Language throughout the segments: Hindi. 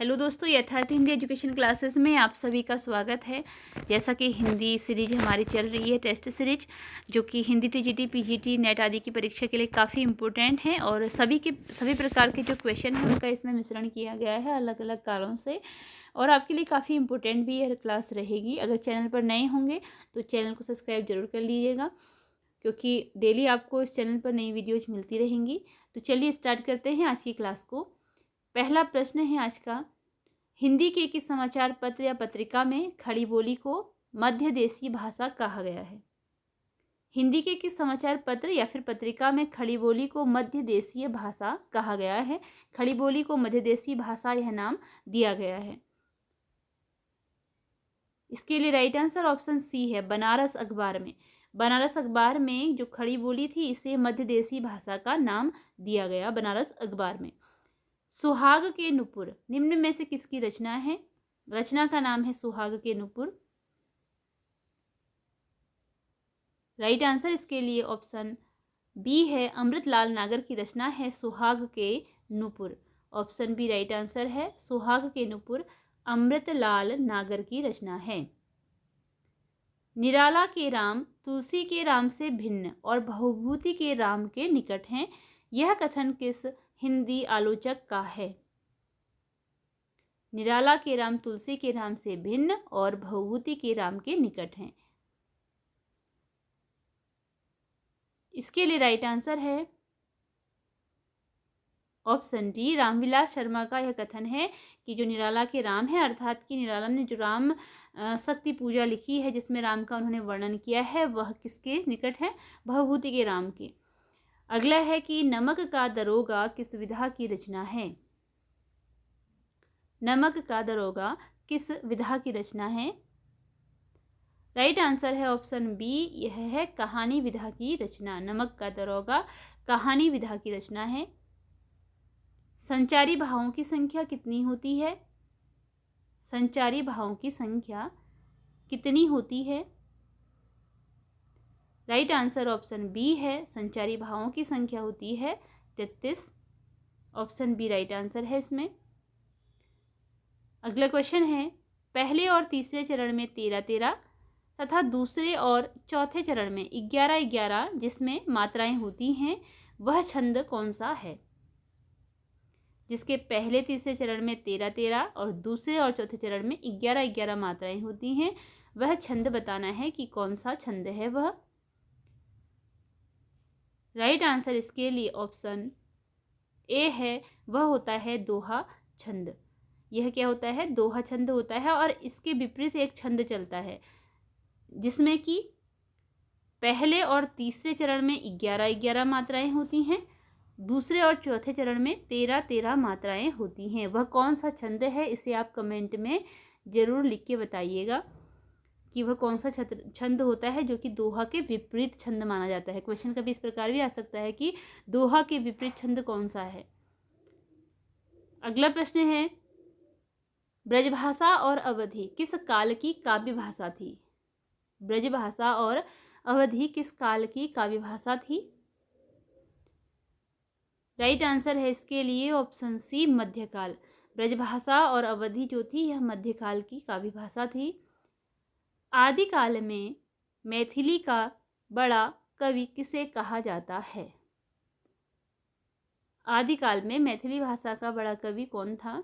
हेलो दोस्तों, यथार्थ हिंदी एजुकेशन क्लासेस में आप सभी का स्वागत है। जैसा कि हिंदी सीरीज हमारी चल रही है, टेस्ट सीरीज, जो कि हिंदी टीजीटी पीजीटी नेट आदि की परीक्षा के लिए काफ़ी इम्पोर्टेंट है और सभी प्रकार के जो क्वेश्चन हैं उनका इसमें मिश्रण किया गया है अलग अलग कारणों से, और आपके लिए काफ़ी इम्पोर्टेंट भी यह क्लास रहेगी। अगर चैनल पर नए होंगे तो चैनल को सब्सक्राइब जरूर कर लीजिएगा, क्योंकि डेली आपको इस चैनल पर नई वीडियोज मिलती रहेंगी। तो चलिए स्टार्ट करते हैं आज की क्लास को। पहला प्रश्न है आज का, हिंदी के किस समाचार पत्र या पत्रिका में खड़ी बोली को मध्य देशी भाषा कहा गया है? हिंदी के किस समाचार पत्र या फिर पत्रिका में खड़ी बोली को मध्य देशीय भाषा कहा गया है? खड़ी बोली को मध्य देशी भाषा यह नाम दिया गया है। इसके लिए राइट आंसर ऑप्शन सी है, बनारस अखबार में। बनारस अखबार में जो खड़ी बोली थी इसे मध्य देशी भाषा का नाम दिया गया, बनारस अखबार में। सुहाग के नुपुर निम्न में से किसकी रचना है? रचना का नाम है सुहाग के नुपुर। राइट आंसर इसके लिए ऑप्शन बी है, अमृतलाल नागर की रचना है Suhag ke Nupur. Option B right answer है, सुहाग के नुपुर अमृतलाल नागर की रचना है। निराला के राम तुलसी के राम से भिन्न और बहुभूति के राम के निकट हैं, यह कथन किस हिंदी आलोचक का है? निराला के राम तुलसी के राम से भिन्न और बहुभूति के राम के निकट हैं। इसके लिए राइट आंसर है ऑप्शन डी, रामविलास शर्मा का यह कथन है कि जो निराला के राम है, अर्थात कि निराला ने जो राम शक्ति पूजा लिखी है जिसमें राम का उन्होंने वर्णन किया है, वह किसके निकट है? बहुभूति के राम के। अगला है कि नमक का दरोगा किस विधा की रचना है? नमक का दरोगा किस विधा की रचना है? राइट आंसर है ऑप्शन बी, यह है कहानी विधा की रचना। नमक का दरोगा कहानी विधा की रचना है। संचारी भावों की संख्या कितनी होती है? संचारी भावों की संख्या कितनी होती है? राइट आंसर ऑप्शन बी है, संचारी भावों की संख्या होती है 33। ऑप्शन बी राइट आंसर है इसमें। अगला क्वेश्चन है, पहले और तीसरे चरण में 13-13 तथा दूसरे और चौथे चरण में 11-11 जिसमें मात्राएं होती हैं, वह छंद कौन सा है? जिसके पहले तीसरे चरण में 13-13 और दूसरे और चौथे चरण में 11-11 मात्राएं होती हैं, वह छंद बताना है कि कौन सा छंद है वह। राइट आंसर इसके लिए ऑप्शन ए है, वह होता है दोहा छंद। यह क्या होता है? दोहा छंद होता है, और इसके विपरीत एक छंद चलता है जिसमें कि पहले और तीसरे चरण में 11-11 मात्राएं होती हैं, दूसरे और चौथे चरण में 13-13 मात्राएं होती हैं। वह कौन सा छंद है? इसे आप कमेंट में ज़रूर लिख के बताइएगा कि वह कौन सा छंद होता है जो कि दोहा के विपरीत छंद माना जाता है। क्वेश्चन कभी इस प्रकार भी आ सकता है कि दोहा के विपरीत छंद कौन सा है। अगला प्रश्न है, ब्रजभाषा और अवधि किस काल की काव्य भाषा थी? ब्रजभाषा और अवधि किस काल की काव्य भाषा थी? राइट आंसर है इसके लिए ऑप्शन सी, मध्यकाल। ब्रजभाषा और अवधि जो थी यह मध्यकाल की काव्य भाषा थी। आदिकाल में मैथिली का बड़ा कवि किसे कहा जाता है? आदिकाल में मैथिली भाषा का बड़ा कवि कौन था?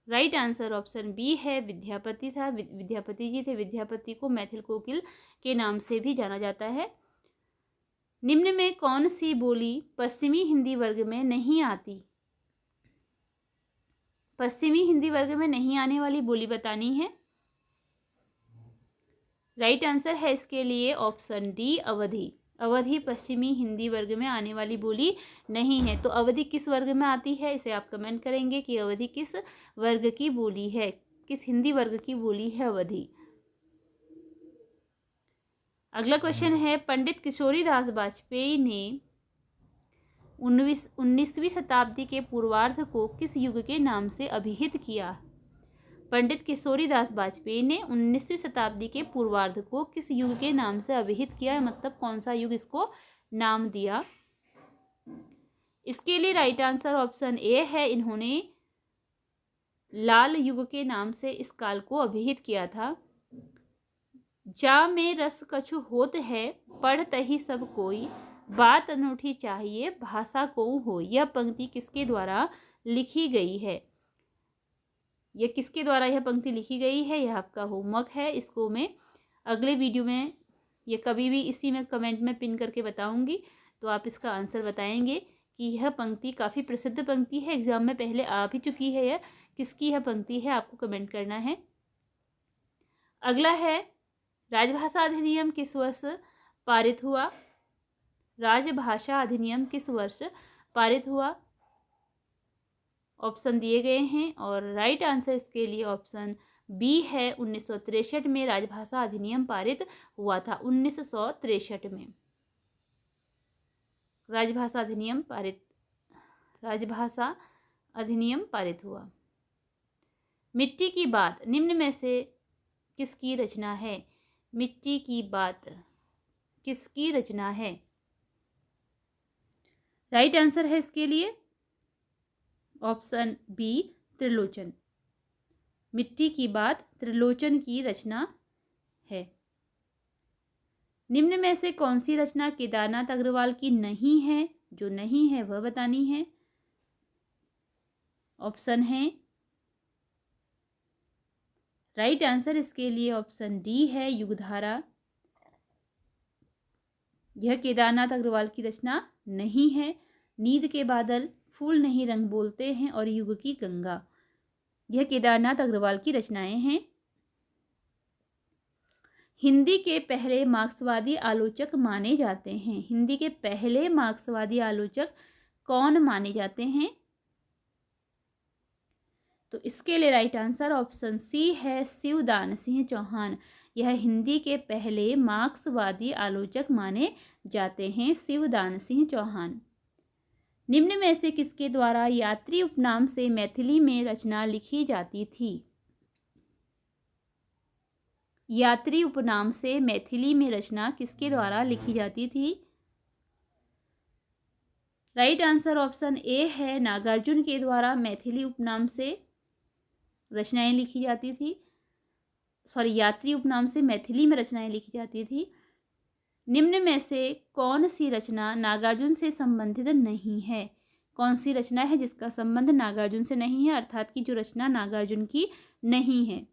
राइट आंसर ऑप्शन बी है, विद्यापति था। विद्यापति जी थे। विद्यापति को मैथिल कोकिल के नाम से भी जाना जाता है। निम्न में कौन सी बोली पश्चिमी हिंदी वर्ग में नहीं आती? पश्चिमी हिंदी वर्ग में नहीं आने वाली बोली बतानी है। राइट आंसर है इसके लिए ऑप्शन डी, अवधि। अवधि पश्चिमी हिंदी वर्ग में आने वाली बोली नहीं है। तो अवधि किस वर्ग में आती है, इसे आप कमेंट करेंगे कि अवधि किस वर्ग की बोली है, किस हिंदी वर्ग की बोली है अवधि। अगला क्वेश्चन है, पंडित किशोरीदास वाजपेयी ने 19वीं शताब्दी के पूर्वार्ध को किस युग के नाम से अभिहित किया? पंडित किशोरीदास वाजपेयी ने 19वीं शताब्दी के पूर्वार्ध को किस युग के नाम से अभिहित किया, मतलब कौन सा युग इसको नाम दिया? इसके लिए राइट आंसर ऑप्शन ए है, इन्होंने लाल युग के नाम से इस काल को अभिहित किया था। जा में रस कछु होत है, पढ़त ही सब कोई, बात अनूठी चाहिए भाषा को हो। यह पंक्ति किसके द्वारा लिखी गई है? यह किसके द्वारा यह पंक्ति लिखी गई है? यह आपका होमवर्क है। इसको मैं अगले वीडियो में या कभी भी इसी में कमेंट में पिन करके बताऊंगी, तो आप इसका आंसर बताएंगे कि यह पंक्ति काफ़ी प्रसिद्ध पंक्ति है, एग्जाम में पहले आ भी चुकी है। यह किसकी यह पंक्ति है, आपको कमेंट करना है। अगला है, राजभाषा अधिनियम किस वर्ष पारित हुआ? राजभाषा अधिनियम किस वर्ष पारित हुआ? ऑप्शन दिए गए हैं और राइट आंसर इसके लिए ऑप्शन बी है, 1963 में राजभाषा अधिनियम पारित हुआ था। 1963 में राजभाषा अधिनियम पारित हुआ। मिट्टी की बात निम्न में से किसकी रचना है? मिट्टी की बात किसकी रचना है? राइट आंसर है इसके लिए ऑप्शन बी, त्रिलोचन। मिट्टी की बात त्रिलोचन की रचना है। निम्न में से कौन सी रचना केदारनाथ अग्रवाल की नहीं है? जो नहीं है वह बतानी है। ऑप्शन है, राइट आंसर इसके लिए ऑप्शन डी है, युगधारा। यह केदारनाथ अग्रवाल की रचना नहीं है। नींद के बादल, फूल नहीं रंग बोलते हैं और युग की गंगा, यह केदारनाथ अग्रवाल की रचनाएं हैं। हिंदी के पहले मार्क्सवादी आलोचक माने जाते हैं। हिंदी के पहले मार्क्सवादी आलोचक कौन माने जाते हैं? तो इसके लिए राइट आंसर ऑप्शन सी है, शिवदान सिंह चौहान। यह हिंदी के पहले मार्क्सवादी आलोचक माने जाते हैं, शिवदान सिंह चौहान। निम्न में से किसके द्वारा यात्री उपनाम से मैथिली में रचना लिखी जाती थी? यात्री उपनाम से मैथिली में रचना किसके द्वारा लिखी जाती थी? राइट आंसर ऑप्शन ए है, नागार्जुन के द्वारा मैथिली उपनाम से रचनाएं लिखी जाती थी। यात्री उपनाम से मैथिली में रचनाएं लिखी जाती थी। निम्न में से कौन सी रचना नागार्जुन से संबंधित नहीं है? कौन सी रचना है जिसका संबंध नागार्जुन से नहीं है, अर्थात कि जो रचना नागार्जुन की नहीं है?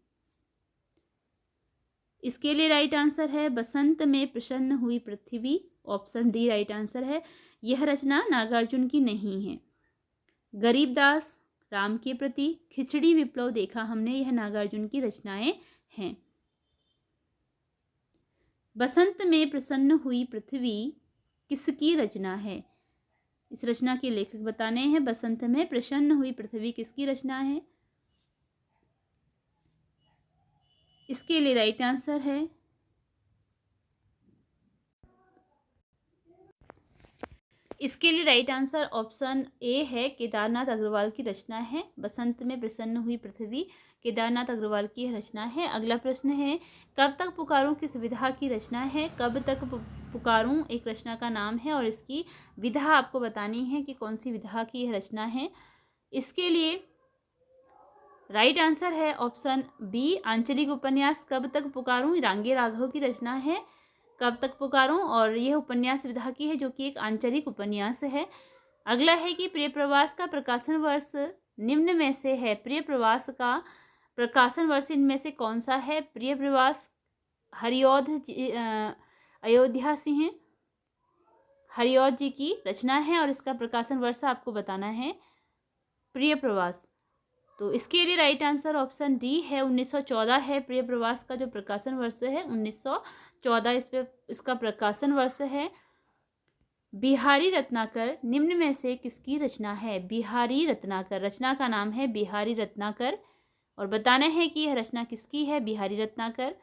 इसके लिए राइट आंसर है, बसंत में प्रसन्न हुई पृथ्वी। ऑप्शन डी राइट आंसर है, यह रचना नागार्जुन की नहीं है। गरीबदास, राम के प्रति, खिचड़ी विप्लव देखा हमने, यह नागार्जुन की रचनाएं हैं। बसंत में प्रसन्न हुई पृथ्वी किसकी रचना है? इस रचना के लेखक बताने हैं। बसंत में प्रसन्न हुई पृथ्वी किसकी रचना है? इसके लिए राइट आंसर है, इसके लिए राइट आंसर ऑप्शन ए है, केदारनाथ अग्रवाल की रचना है। बसंत में प्रसन्न हुई पृथ्वी केदारनाथ अग्रवाल की रचना है। अगला प्रश्न है, कब तक पुकारूं किस विधा की रचना है? कब तक पुकारूं एक रचना का नाम है और इसकी विधा आपको बतानी है कि कौन सी विधा की यह रचना है। इसके लिए राइट आंसर है ऑप्शन बी, आंचलिक उपन्यास कब तक पुकारूं, रांगे राघव की रचना है कब तक पुकारूं, और यह उपन्यास विधा की है जो कि एक आंचलिक उपन्यास है। अगला है कि प्रिय प्रवास का प्रकाशन वर्ष निम्न में से है। प्रिय प्रवास का प्रकाशन वर्ष इनमें से कौन सा है? प्रिय प्रवास अयोध्या सिंह हरिऔध जी की रचना है और इसका प्रकाशन वर्ष आपको बताना है, प्रिय प्रवास। तो इसके लिए राइट आंसर ऑप्शन डी है, 1914 है। प्रिय प्रवास का जो प्रकाशन वर्ष है 1914 इसका प्रकाशन वर्ष है। बिहारी रत्नाकर निम्न में से किसकी रचना है? बिहारी रत्नाकर, रचना का नाम है बिहारी रत्नाकर और बताना है कि यह रचना किसकी है, बिहारी रत्नाकर।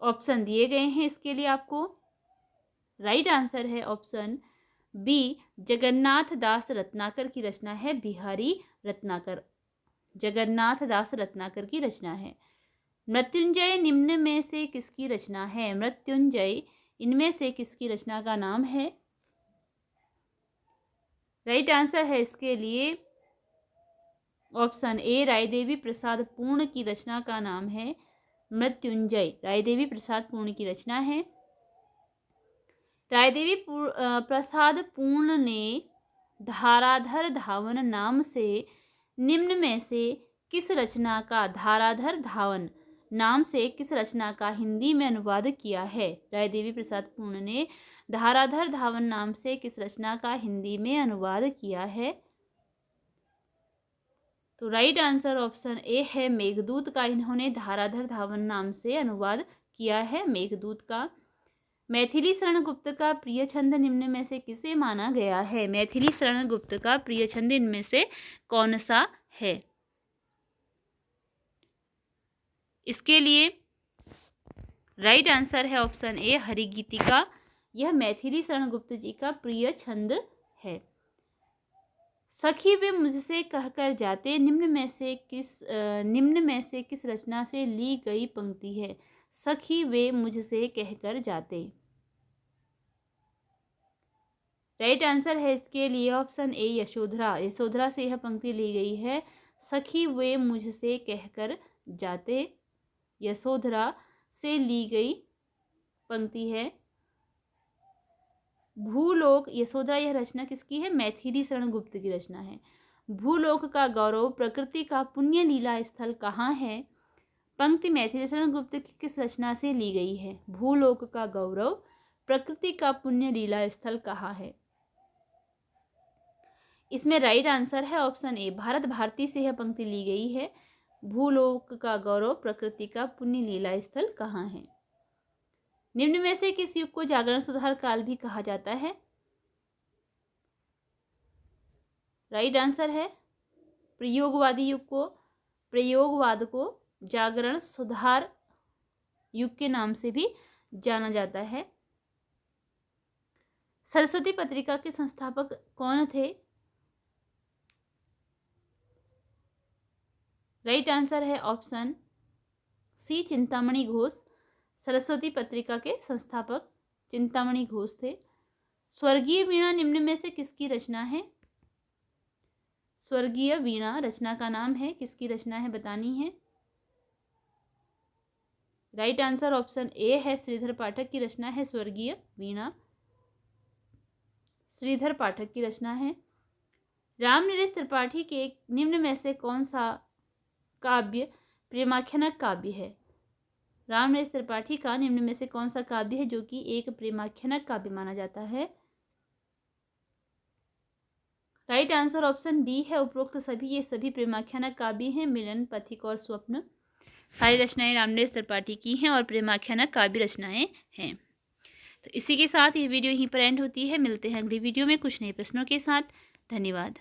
ऑप्शन दिए गए हैं इसके लिए आपको। राइट आंसर है ऑप्शन बी, जगन्नाथ दास रत्नाकर की रचना है बिहारी रत्नाकर। जगन्नाथ दास रत्नाकर की रचना है। मृत्युंजय निम्न में से किसकी रचना है? मृत्युंजय इनमें से किसकी रचना का नाम है? राइट आंसर है इसके लिए ऑप्शन ए, रायदेवी प्रसाद पूर्ण की रचना का नाम है मृत्युंजय। रायदेवी प्रसाद पूर्ण की रचना है। रायदेवी प्रसाद पूर्ण ने धाराधर धावन नाम से निम्न में से किस रचना का हिंदी में अनुवाद किया है? रायदेवी प्रसाद पूर्ण ने धाराधर धावन नाम से किस रचना का हिंदी में अनुवाद किया है? तो राइट आंसर ऑप्शन ए है मेघदूत का इन्होंने धाराधर धावन नाम से अनुवाद किया है, मेघदूत का। मैथिली शरण गुप्त का प्रिय छंद निम्न में से किसे माना गया है? मैथिली शरण गुप्त का प्रिय छंद इनमें से कौन सा है? इसके लिए राइट आंसर है ऑप्शन ए, हरिगीतिका। यह मैथिली शरण गुप्त जी का प्रिय छंद है। सखी वे मुझसे कहकर जाते निम्न में से किस रचना से ली गई पंक्ति है? सखी वे मुझसे कहकर जाते। राइट आंसर है इसके लिए ऑप्शन ए, यशोधरा। यशोधरा से यह पंक्ति ली गई है। सखी वे मुझसे कहकर जाते यशोधरा से ली गई पंक्ति है। भूलोक, यशोधरा यह रचना किसकी है? मैथिली शरण गुप्त की रचना है। भूलोक का गौरव प्रकृति का पुण्य लीला स्थल कहाँ है? पंक्ति मैथिली शरण गुप्त की किस रचना से ली गई है? भूलोक का गौरव प्रकृति का पुण्य लीला स्थल कहाँ है? इसमें राइट आंसर है ऑप्शन ए, भारत भारती से यह पंक्ति ली गई है। भूलोक का गौरव प्रकृति का पुण्य लीला स्थल कहाँ है? निम्न में से किस युग को जागरण सुधार काल भी कहा जाता है? राइट आंसर है प्रयोगवाद को जागरण सुधार युग के नाम से भी जाना जाता है। सरस्वती पत्रिका के संस्थापक कौन थे? राइट आंसर है ऑप्शन सी, चिंतामणि घोष। सरस्वती पत्रिका के संस्थापक चिंतामणि घोष थे। स्वर्गीय वीणा निम्न में से किसकी रचना है? स्वर्गीय वीणा रचना का नाम है, किसकी रचना है बतानी है। राइट आंसर ऑप्शन ए है, श्रीधर पाठक की रचना है स्वर्गीय वीणा। श्रीधर पाठक की रचना है। रामनरेश त्रिपाठी के निम्न में से कौन सा काव्य प्रेमाख्यानक काव्य है? रामनरेश त्रिपाठी का निम्न में से कौन सा काव्य है जो कि एक प्रेमाख्यानक काव्य माना जाता है? राइट आंसर ऑप्शन डी है, उपरोक्त सभी ये सभी प्रेमाख्यानक काव्य हैं। मिलन, पथिक और स्वप्न सारी रचनाएं रामनरेश त्रिपाठी की हैं और प्रेमाख्यानक काव्य रचनाएं हैं। तो इसी के साथ ये वीडियो यहीं पर एंड होती है। मिलते हैं अगली वीडियो में कुछ नए प्रश्नों के साथ। धन्यवाद।